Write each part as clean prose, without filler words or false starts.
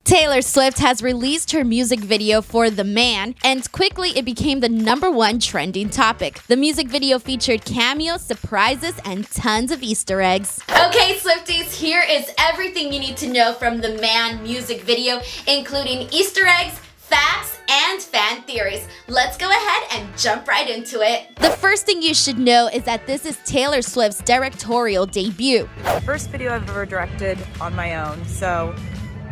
Taylor Swift has released her music video for The Man, and quickly it became the #1 trending topic. The music video featured cameos, surprises, and tons of Easter eggs. Okay, Swifties, here is everything you need to know from The Man music video, including Easter eggs, facts, and fan theories. Let's go ahead and jump right into it. The first thing you should know is that this is Taylor Swift's directorial debut. First video I've ever directed on my own, so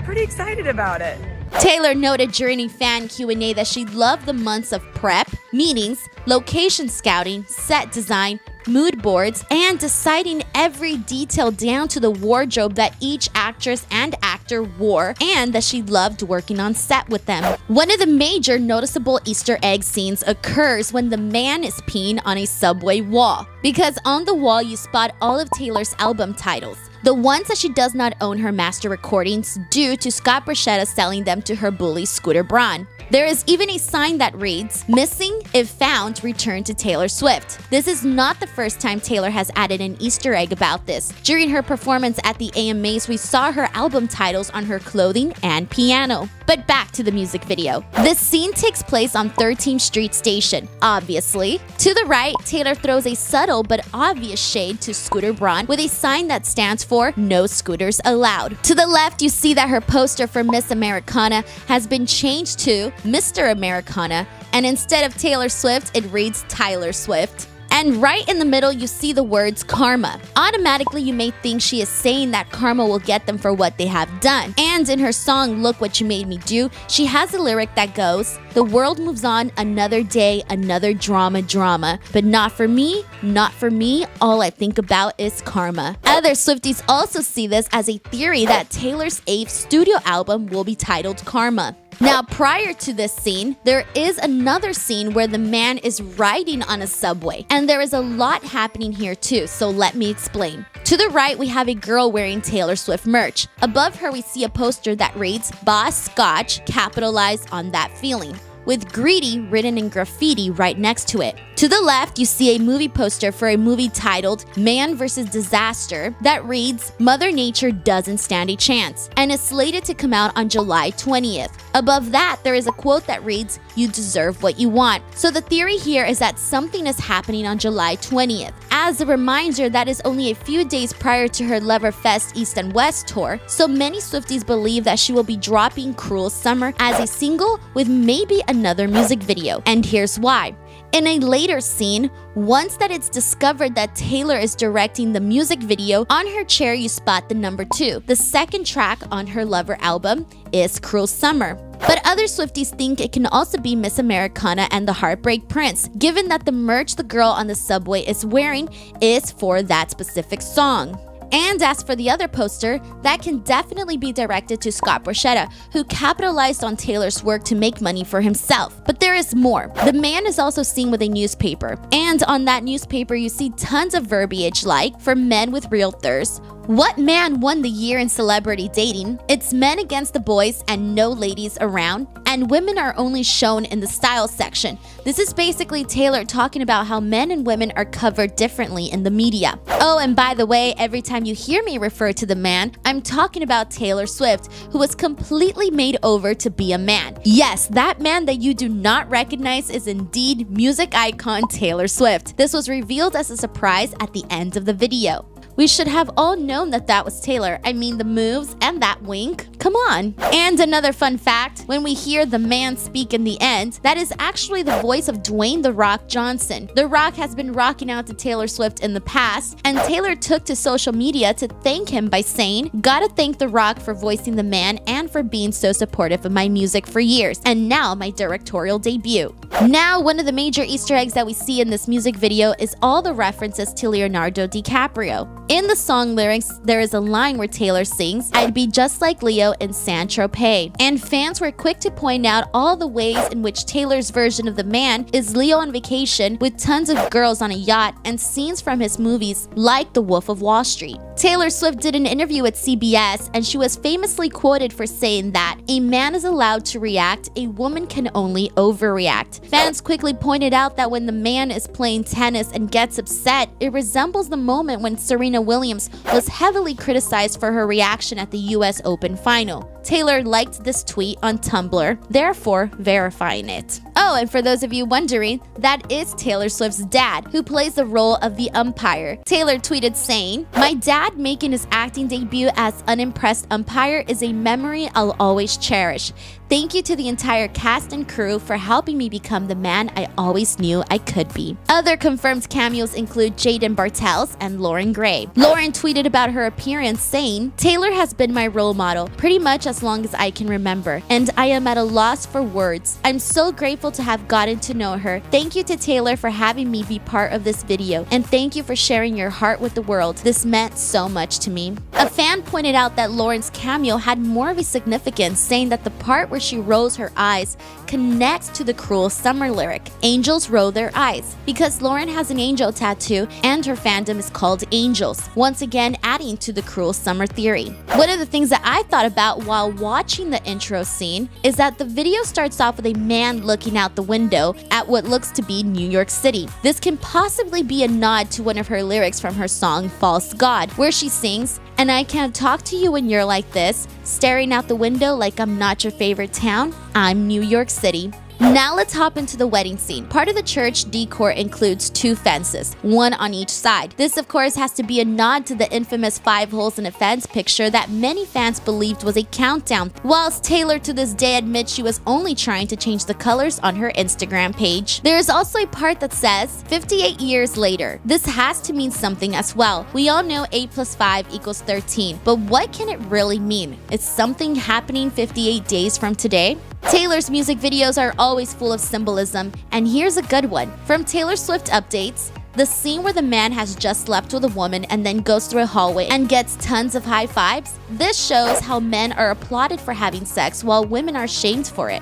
pretty excited about it. Taylor noted during a fan Q&A that she loved the months of prep, meetings, location scouting, set design, mood boards, and deciding every detail down to the wardrobe that each actress and actor wore, and that she loved working on set with them. One of the major noticeable Easter egg scenes occurs when the man is peeing on a subway wall, because on the wall you spot all of Taylor's album titles. The ones that she does not own her master recordings due to Scott Borchetta selling them to her bully Scooter Braun. There is even a sign that reads, "Missing, if found, return to Taylor Swift." This is not the first time Taylor has added an Easter egg about this. During her performance at the AMAs, we saw her album titles on her clothing and piano. But back to the music video. This scene takes place on 13th Street Station, obviously. To the right, Taylor throws a subtle but obvious shade to Scooter Braun with a sign that stands for "No Scooters Allowed." To the left, you see that her poster for Miss Americana has been changed to Mr. Americana, and instead of Taylor Swift, it reads Tyler Swift. And right in the middle, you see the words karma. Automatically, you may think she is saying that karma will get them for what they have done. And in her song, Look What You Made Me Do, she has a lyric that goes, "The world moves on, another day, another drama, but not for me, not for me, all I think about is karma." Other Swifties also see this as a theory that Taylor's 8th studio album will be titled Karma. Now, prior to this scene, there is another scene where the man is riding on a subway, and there is a lot happening here too, so let me explain. To the right, we have a girl wearing Taylor Swift merch. Above her, we see a poster that reads, "Boss Scotch," capitalized on that feeling, with greedy written in graffiti right next to it. To the left, you see a movie poster for a movie titled Man vs. Disaster that reads, "Mother Nature doesn't stand a chance," and is slated to come out on July 20th. Above that, there is a quote that reads, "You deserve what you want." So the theory here is that something is happening on July 20th. As a reminder, that is only a few days prior to her Loverfest East and West tour, so many Swifties believe that she will be dropping Cruel Summer as a single with maybe another music video. And here's why. In a later scene, once that it's discovered that Taylor is directing the music video, on her chair you spot the number 2. The second track on her Lover album is Cruel Summer. But other Swifties think it can also be Miss Americana and the Heartbreak Prince, given that the merch the girl on the subway is wearing is for that specific song. And as for the other poster, that can definitely be directed to Scott Borchetta, who capitalized on Taylor's work to make money for himself. But there is more. The man is also seen with a newspaper, and on that newspaper you see tons of verbiage like, "For men with real thirst," "What man won the year in celebrity dating?" "It's men against the boys and no ladies around," and "Women are only shown in the style section." This is basically Taylor talking about how men and women are covered differently in the media. Oh, and by the way, every time you hear me refer to the man, I'm talking about Taylor Swift, who was completely made over to be a man. Yes, that man that you do not recognize is indeed music icon Taylor Swift. This was revealed as a surprise at the end of the video. We should have all known that that was Taylor. I mean, the moves and that wink. Come on. And another fun fact, when we hear the man speak in the end, that is actually the voice of Dwayne "The Rock" Johnson. The Rock has been rocking out to Taylor Swift in the past, and Taylor took to social media to thank him by saying, "Gotta thank The Rock for voicing the man and for being so supportive of my music for years, and now my directorial debut." Now, one of the major Easter eggs that we see in this music video is all the references to Leonardo DiCaprio. In the song lyrics, there is a line where Taylor sings, "I'd be just like Leo in Saint-Tropez." And fans were quick to point out all the ways in which Taylor's version of the man is Leo on vacation with tons of girls on a yacht and scenes from his movies like The Wolf of Wall Street. Taylor Swift did an interview with CBS, and she was famously quoted for saying that a man is allowed to react, a woman can only overreact. Fans quickly pointed out that when the man is playing tennis and gets upset, it resembles the moment when Serena Williams was heavily criticized for her reaction at the US Open final. Taylor liked this tweet on Tumblr, therefore verifying it. Oh, and for those of you wondering, that is Taylor Swift's dad, who plays the role of the umpire. Taylor tweeted saying, "My dad making his acting debut as unimpressed umpire is a memory I'll always cherish. Thank you to the entire cast and crew for helping me become the man I always knew I could be." Other confirmed cameos include Jaden Bartels and Lauren Gray. Lauren tweeted about her appearance saying, "Taylor has been my role model pretty much as long as I can remember, and I am at a loss for words. I'm so grateful to have gotten to know her. Thank you to Taylor for having me be part of this video, and thank you for sharing your heart with the world. This meant so much to me." A fan pointed out that Lauren's cameo had more of a significance, saying that the part where she rolls her eyes connects to the Cruel Summer lyric, "Angels roll their eyes," because Lauren has an angel tattoo and her fandom is called Angels, once again adding to the Cruel Summer theory. One of the things that I thought about while watching the intro scene is that the video starts off with a man looking out the window at what looks to be New York City. This can possibly be a nod to one of her lyrics from her song False God, where she sings, "And I can't talk to you when you're like this, staring out the window like I'm not your favorite town. I'm New York City." Now let's hop into the wedding scene. Part of the church decor includes 2 fences, one on each side. This of course has to be a nod to the infamous 5 holes in a fence picture that many fans believed was a countdown, whilst Taylor to this day admits she was only trying to change the colors on her Instagram page. There is also a part that says 58 years later. This has to mean something as well. We all know 8 + 5 = 13, but what can it really mean? Is something happening 58 days from today? Taylor's music videos are always full of symbolism, and here's a good one. From Taylor Swift Updates, the scene where the man has just slept with a woman and then goes through a hallway and gets tons of high fives. This shows how men are applauded for having sex while women are shamed for it.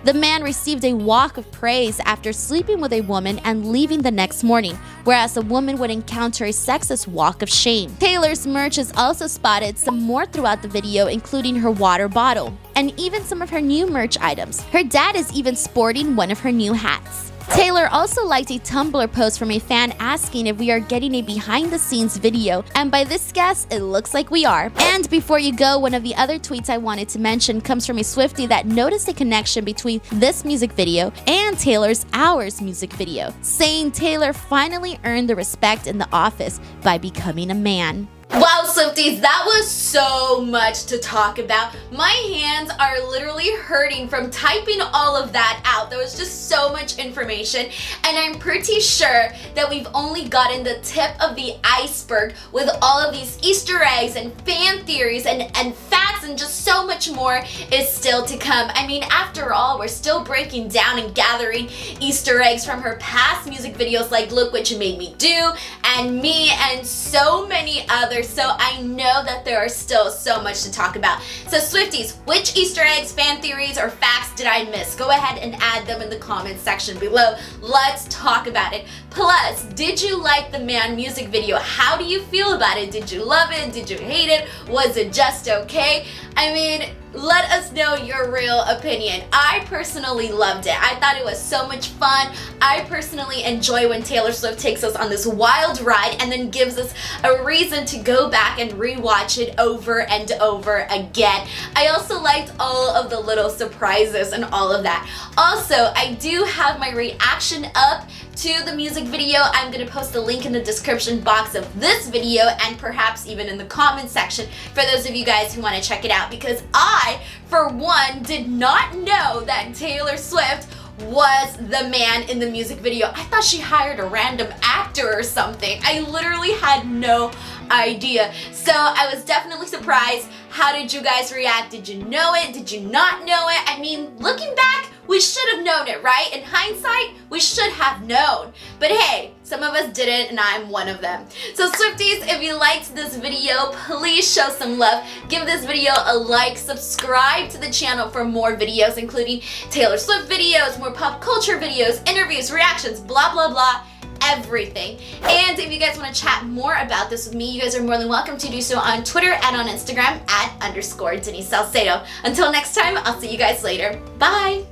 The man received a walk of praise after sleeping with a woman and leaving the next morning, whereas a woman would encounter a sexist walk of shame. Taylor's merch is also spotted some more throughout the video, including her water bottle, and even some of her new merch items. Her dad is even sporting one of her new hats. Taylor also liked a Tumblr post from a fan asking if we are getting a behind-the-scenes video, and by this guess, it looks like we are. And before you go, one of the other tweets I wanted to mention comes from a Swiftie that noticed a connection between this music video and Taylor's Hours music video, saying Taylor finally earned the respect in the office by becoming a man. Wow, Swifties, that was so much to talk about. My hands are literally hurting from typing all of that out. There was just so much information, and I'm pretty sure that we've only gotten the tip of the iceberg with all of these Easter eggs and fan theories and facts, and just so much more is still to come. I mean, after all, we're still breaking down and gathering Easter eggs from her past music videos like Look What You Made Me Do and Me and so many others. So I know that there are still so much to talk about. So Swifties, which Easter eggs, fan theories, or facts did I miss? Go ahead and add them in the comments section below. Let's talk about it. Plus, did you like the Man music video? How do you feel about it? Did you love it? Did you hate it? Was it just okay? I mean, let us know your real opinion. I personally loved it. I thought it was so much fun. I personally enjoy when Taylor Swift takes us on this wild ride and then gives us a reason to go back and rewatch it over and over again. I also liked all of the little surprises and all of that. Also, I do have my reaction up to the music video. I'm gonna post the link in the description box of this video and perhaps even in the comment section for those of you guys who want to check it out, because I, for one, did not know that Taylor Swift was the man in the music video. I thought she hired a random actor or something. I literally had no idea. So I was definitely surprised. How did you guys react? Did you know it? Did you not know it? I mean, looking back, we should have known it, right? In hindsight, we should have known. But hey, some of us didn't, and I'm one of them. So Swifties, if you liked this video, please show some love. Give this video a like, subscribe to the channel for more videos, including Taylor Swift videos, more pop culture videos, interviews, reactions, blah, blah, blah. Everything. And if you guys want to chat more about this with me, you guys are more than welcome to do so on Twitter and on Instagram @_Denise Salcedo. Until next time, I'll see you guys later. Bye!